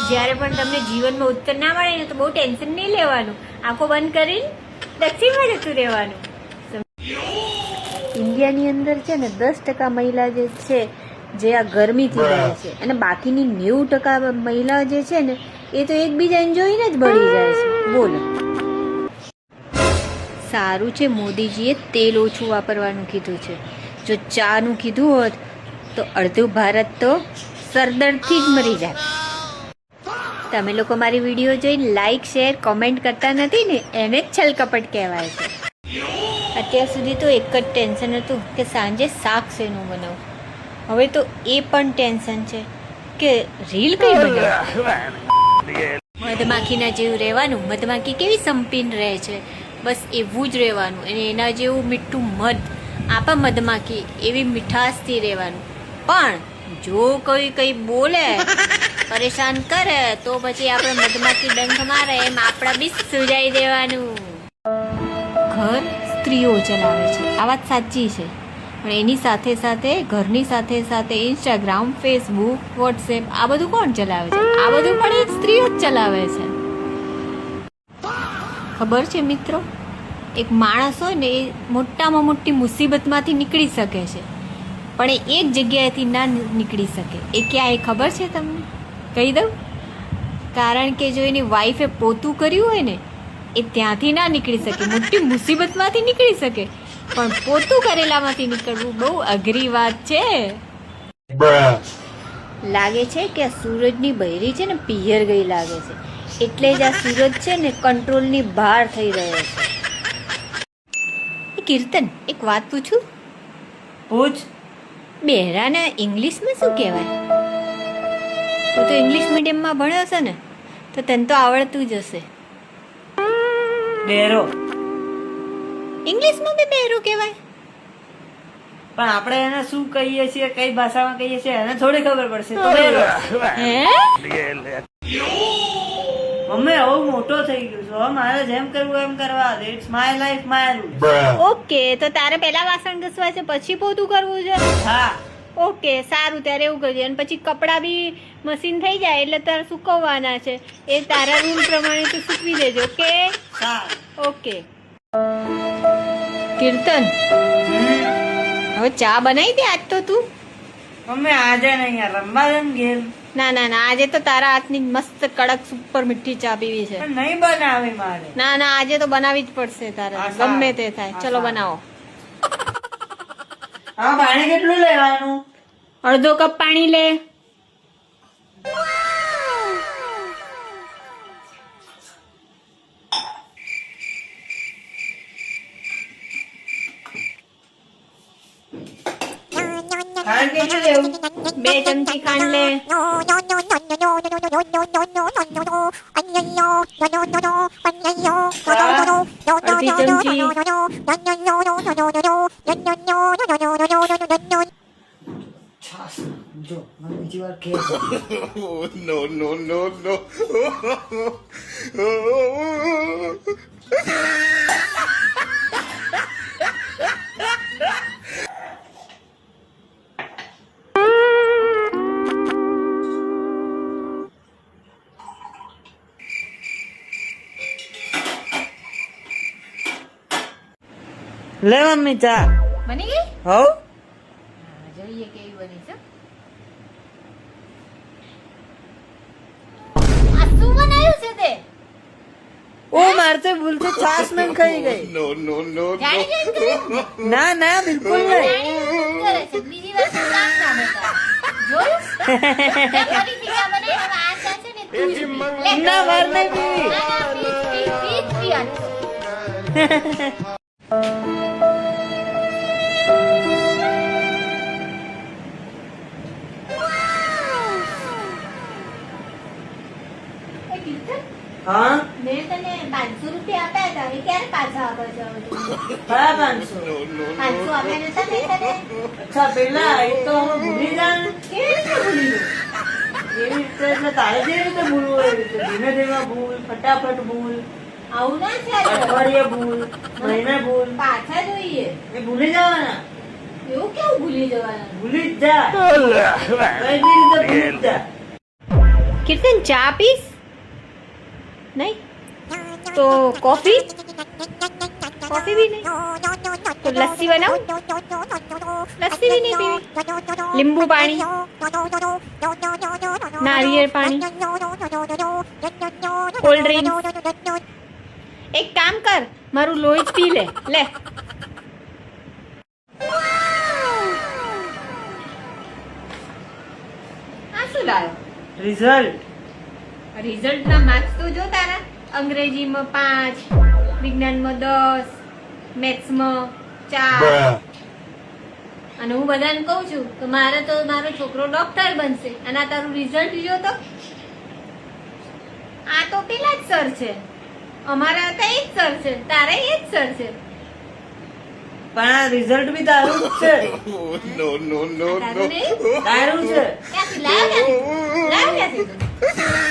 જ્યારે પણ તમને જીવનમાં ઉત્તર ના મળે ને તો બહુ ટેન્શન નહીં લેવાનું, આંખો બંધ કરીને દક્ષિણમાં જતું રહેવાનું. ઇન્ડિયાની અંદર છે ને 10% મહિલા જે છે જે આ ગરમીથી રહે છે, અને બાકીની 90% મહિલા જે છે ને એ તો એકબીજાને જોઈને જ બળી જાય છે. બોલો, સારું છે મોદીજીએ તેલ ઓછું વાપરવાનું કીધું છે. જો ચાનું કીધું હોત તો અડધું ભારત તો સરદરથી જ મરી જાય. તમે લોકો મારી વિડીયો જોઈને લાઈક શેર કોમેન્ટ કરતા નથી ને, એને જ છલકપટ કહેવાય છે. અત્યાર સુધી તો એક જ ટેન્શન હતું કે સાંજે શાક શેનું બનાવું. હવે તો એ પણ ટેન્શન છે કે રીલ કઈ બનાવું. મધમાખીના જેવું રહેવાનું. મધમાખી કેવી સંપીન રહે છે, બસ એવું જ રહેવાનું. અને એના જેવું મીઠું મધ આપા મધમાખી એવી મીઠાશથી રહેવાનું. પણ જો કોઈ કંઈ બોલે પરેશાન કરે તો પછી આપણે મધમાખી ડંખ મારે એમ આપણા બી સુજાઈ દેવાનું. ઘર સ્ત્રીઓ ચલાવે છે, આ વાત સાચી છે, પણ એની સાથે સાથે ઘરની સાથે સાથે ઇન્સ્ટાગ્રામ, ફેસબુક, વોટ્સએપ આ બધું કોણ ચલાવે છે? આ બધું પણ એક સ્ત્રીઓ જ ચલાવે છે. ખબર છે મિત્રો, એક માણસ હોય ને એ મોટામાં મોટી મુસીબતમાંથી નીકળી શકે છે, પણ એ એક જગ્યાએથી ના નીકળી શકે. એ ક્યાં એ ખબર છે તમને? કહી દઉં. કારણ કે જો એની વાઈફે પોતું કર્યું હોય ને એ ત્યાંથી ના નીકળી શકે. મોટી મુસીબતમાંથી નીકળી શકે, પણ પોતું કરેલામાંથી નીકળવું બહુ અઘરી વાત છે. લાગે છે કે આ સૂરજની બૈરી છે ને પિયર ગઈ લાગે છે, એટલે જ આ સૂરજ છે ને કંટ્રોલની બહાર થઈ રહ્યો છે. કીર્તન, એક વાત પૂછું? પૂછ. બહેરાને ઇંગ્લિશમાં શું કહેવાય? તું તો ઇંગ્લિશ મીડિયમમાં ભણ્યો છે ને, તો તને તો આવડતું જ હશે. બેરો. ઇંગ્લિશમાં બી બહેરો કહેવાય? પણ આપણે એને શું કહીએ છીએ, કઈ ભાષામાં કહીએ છીએ એને થોડી ખબર પડશે. તો બેરો. હે? મમ્મી હવે મોટો થઈ ગયો છું, હવે મારે જેમ કરવું એમ કરવા દે. It's my life my rules. Okay, તો તારે પહેલા વાસણ ઘસવા છે પછી પોતું કરવું છે? હા. ઓકે, સારું, ત્યારે એવું કરજે. અને પછી કપડાં બી મશીન થઈ જાય એટલે તારે સુકવવાના છે, એ તારા રૂલ પ્રમાણે તું સૂકવી દેજો. ઓકે? સારું. ઓકે. કીર્તન, હવે ચા બનાવી દે આજ તો તું. મમ્મી આજે નહીં યાર, રમવા દે ને ગેમ. ના ના ના, આજે તો તારા હાથની મસ્ત કડક સુપર મીઠી ચા પીવી છે. નહીં બનાવી મારે. ના ના, આજે તો બનાવી જ પડશે તારે, ગમે તે થાય. ચલો બનાવો. હા, પાણી કેટલું લેવાનું? અડધો કપ પાણી લે. ખાંડ કેટલું લેવું? 2 ચમચી ખાંડ લે. અડધી ચમચી. છાસ જો મને બીજી વાર કે. no, no, no, no. લે મમ્મી ચા. બની ગઈ? હવ. જોઈએ કેવી બની છે. આ શું બનાવ્યું છે તે? ઓ મારતે ભૂલથી છાસ મેં ખાઈ ગઈ. No, no, no, જાણી no. જોઈને કરે? ના ના બિલકુલ નહીં. જાણી જોઈને કરે છે. બીજી વાર શું કામ ના બતાવે? જોયું? ફરી બીજા બનાવી. હવે આ ચા છે ને તું જ પી. લે. ના વાર નહીં પીવી. ના, ના, પી આજ તો. એ કીર્તન, હા. મેં તને 500 રૂપિયા આપ્યા હતા, એ ક્યારે પાછા આપે છે? કયા 500? 500 આપ્યા નતા મેં તને? અચ્છા પેલા એ તો હું ભૂલી જાણ. કેવી રીતે ભૂલી ગયો? એવી રીતે એટલે તારે જે રીતે ભૂલવું એવી રીતે ધીમે ધીમે ભૂલ, ફટાફટ ભૂલ, આવું ના ચાલે. અઠવાડિયે ભૂલ, મહિને ભૂલ, પાછા જોઈએ. એ ભૂલી જવાના. એવું કેવું ભૂલી જવાના? ભૂલી જ જા. કઈ બી રીતે ભૂલી જ જા. કીર્તન ચા પીસ નહીં તો કોફી કોફી भी नहीं तो लस्सी बनाऊं लस्सी भी नहीं पीवी લીંબુ પાણી નારિયેળ પાણી કોલ્ડ ડ્રિંક એક કામ કર મારું લોહી જ પી લે લે આ શું લાવ્યો રિઝલ્ટ રિઝલ્ટના માર્ક્સ તો જો તારા અંગ્રેજીમાં 5 વિજ્ઞાનમાં 10 મેથ્સમાં 4 અને હું બધાને કહું છું કે મારો છોકરો ડોક્ટર બનશે અને આ તારું રિઝલ્ટ જો તો આ તો પેલા જ સર છે અમારા હતા એ જ સર છે તારા એ જ સર છે પણ આ રિઝલ્ટ બી તારું જ છે Oh, no, no, no, તારું no. નહીં? તારું છે ક્યાંથી લાવ્યો ક્યાંથી? લાવ્યો ક્યાંથી?